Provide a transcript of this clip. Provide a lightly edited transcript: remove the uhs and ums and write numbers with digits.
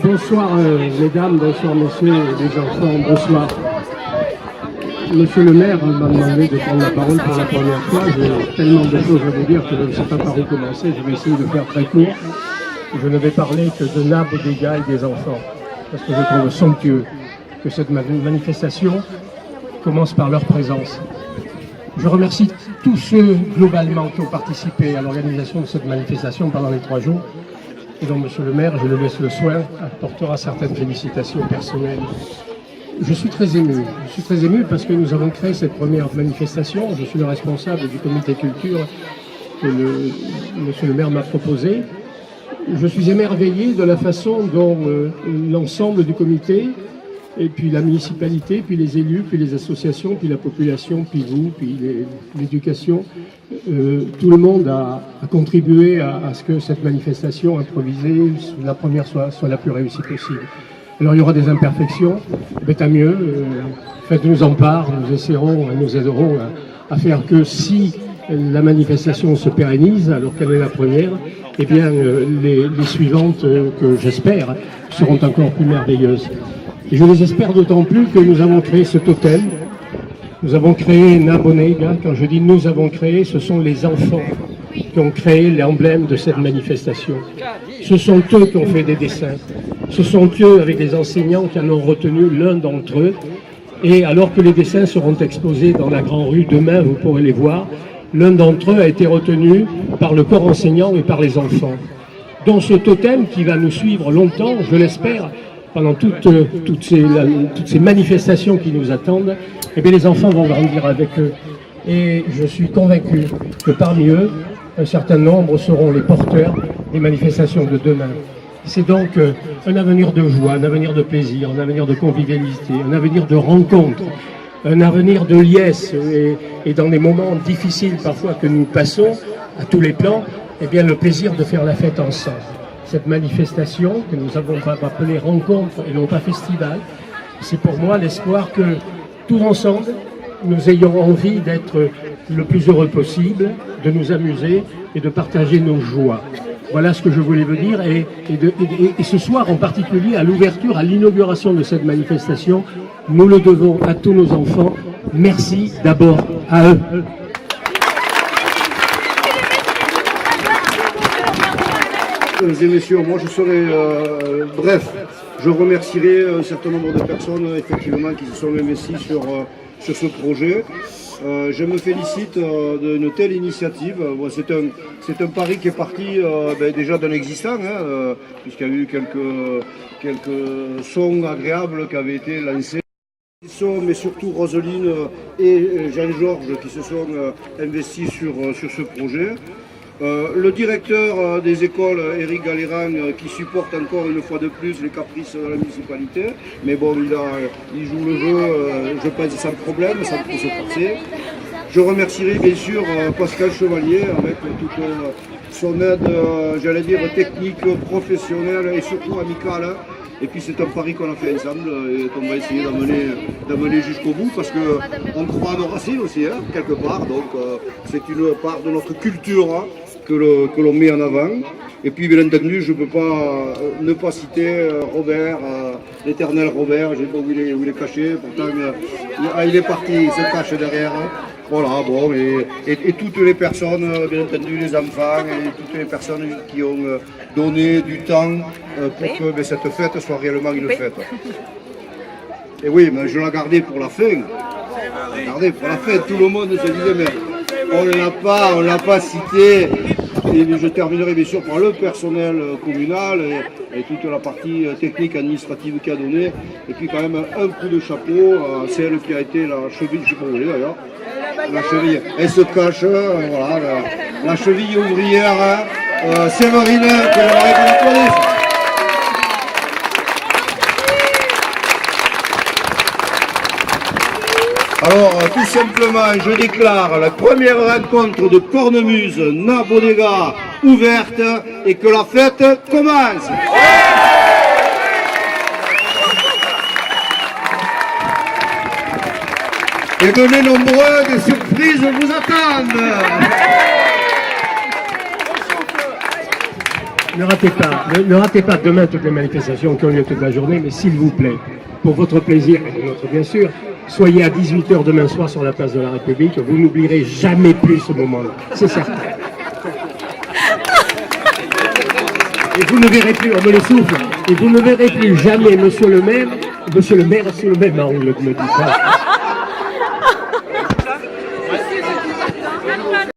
Bonsoir mesdames, bonsoir messieurs, les enfants, bonsoir. Monsieur le maire m'a demandé de prendre la parole pour la première fois. J'ai tellement de choses à vous dire que je ne sais pas par où commencer. Je vais essayer de faire très court. Je ne vais parler que de nappes, des gars et des enfants. Parce que je trouve somptueux que cette manifestation commence par leur présence. Je remercie tous ceux globalement qui ont participé à l'organisation de cette manifestation pendant les 3 jours. Et donc, monsieur le maire, je le laisse le soin, apportera certaines félicitations personnelles. Je suis très ému. Je suis très ému parce que nous avons créé cette première manifestation. Je suis le responsable du comité culture que monsieur le maire m'a proposé. Je suis émerveillé de la façon dont l'ensemble du comité, et puis la municipalité, puis les élus, puis les associations, puis la population, puis vous, puis l'éducation, tout le monde a contribué à ce que cette manifestation improvisée, la première, soit la plus réussie possible. Alors il y aura des imperfections, mais tant mieux, faites-nous en part, nous essaierons, nous aiderons à faire que si la manifestation se pérennise, alors qu'elle est la première, eh bien les suivantes, que j'espère, seront encore plus merveilleuses. Et je les espère d'autant plus que nous avons créé ce totem, nous avons créé Nabonega. Quand je dis nous avons créé, ce sont les enfants qui ont créé l'emblème de cette manifestation. Ce sont eux qui ont fait des dessins, ce sont eux avec des enseignants qui en ont retenu l'un d'entre eux. Et alors que les dessins seront exposés dans la Grande Rue demain, vous pourrez les voir, l'un d'entre eux a été retenu par le corps enseignant et par les enfants. Dans ce totem qui va nous suivre longtemps, je l'espère, pendant toutes ces manifestations qui nous attendent, eh bien les enfants vont grandir avec eux. Et je suis convaincu que parmi eux, un certain nombre seront les porteurs des manifestations de demain. C'est donc un avenir de joie, un avenir de plaisir, un avenir de convivialité, un avenir de rencontre, un avenir de liesse. Et dans des moments difficiles parfois que nous passons, à tous les plans, eh bien le plaisir de faire la fête ensemble. Cette manifestation, que nous avons appelée rencontre et non pas festival, c'est pour moi l'espoir que tous ensemble, nous ayons envie d'être le plus heureux possible, de nous amuser et de partager nos joies. Voilà ce que je voulais vous dire. Et ce soir en particulier, à l'ouverture, à l'inauguration de cette manifestation, nous le devons à tous nos enfants. Merci d'abord à eux. Mesdames et messieurs, moi je serai bref. Je remercierai un certain nombre de personnes effectivement qui se sont investies sur ce projet. Je me félicite d'une telle initiative. Bon, c'est un pari qui est parti déjà d'un existant, puisqu'il y a eu quelques sons agréables qui avaient été lancés. Mais surtout Roselyne et Jean-Georges qui se sont investis sur ce projet. Le directeur des écoles, Éric Galéran, qui supporte encore une fois de plus les caprices de la municipalité, mais bon, il joue le jeu, je pense, sans problème, sans trop se forcer. Je remercierai bien sûr Pascal Chevalier avec toute son aide, j'allais dire, technique, professionnelle et surtout amicale. Et puis c'est un pari qu'on a fait ensemble et qu'on va essayer d'amener jusqu'au bout parce qu'on croit à nos racines aussi, quelque part. Donc c'est une part de notre culture que l'on met en avant. Et puis bien entendu, je ne peux pas ne pas citer Robert, l'éternel Robert, je ne sais pas où il est caché, pourtant il est parti, il se cache derrière. Voilà, bon, et toutes les personnes, bien entendu les enfants, et toutes les personnes qui ont donné du temps pour que cette fête soit réellement une fête. Et oui, mais je l'ai gardé pour la fin. Tout le monde se disait, mais on ne l'a pas cité. Et je terminerai bien sûr par le personnel communal et toute la partie technique administrative qui a donné. Et puis quand même un coup de chapeau à celle qui a été la cheville, je ne sais pas où elle est d'ailleurs. La cheville, elle se cache, voilà, la cheville ouvrière, Séverine, que j'aimerais qu'on applaudisse. Alors, tout simplement, je déclare la première rencontre de Cornemuse Nabonega ouverte et que la fête commence. Et venez nombreux, des surprises vous attendent. ne ratez pas demain toutes les manifestations qui ont lieu toute la journée, mais s'il vous plaît, pour votre plaisir et le nôtre bien sûr, soyez à 18h demain soir sur la place de la République, vous n'oublierez jamais plus ce moment-là, c'est certain. Et vous ne verrez plus, on me le souffle, et vous ne verrez plus jamais monsieur le maire, on ne me dit pas.